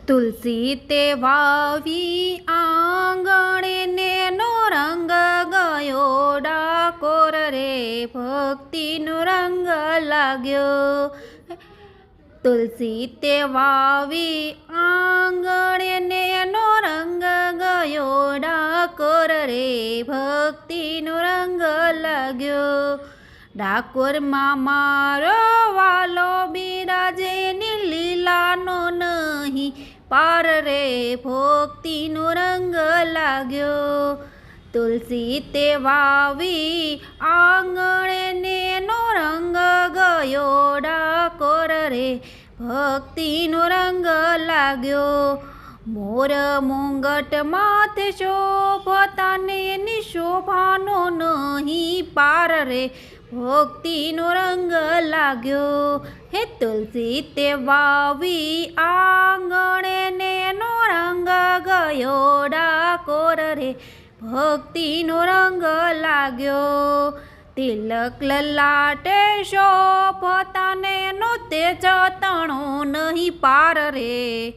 તુલસી તે વાવી આંગણે નેનો રંગ ગયો ડાકોર રે ભક્તિનો રંગ લાગ્યો. તુલસી તે વાવી આંગણે નેનો રંગ ગયો ડાકોર રે ભક્તિનો રંગ લાગ્યો. ડાકોરમાં મારો વાલો બિરાજે ને લીલાનો નહીં પાર રે ભક્તિનો રંગ લાગ્યો. તુલસી તે વાવી આંગણે નેનો રંગ ગયો ડાકોર રે ભક્તિનો રંગ લાગ્યો. મોર મુંગટ માથે શોભતાને ની શોભાનો નહીં પાર રે ભક્તિનો રંગ લાગ્યો. હે તુલસી તે વાવી આંગણે નેનો રંગ ગયો ડાકોર રે ભક્તિનો રંગ લાગ્યો. તિલક લલાટે શોભતાને નો તેજ તણો નહીં પાર રે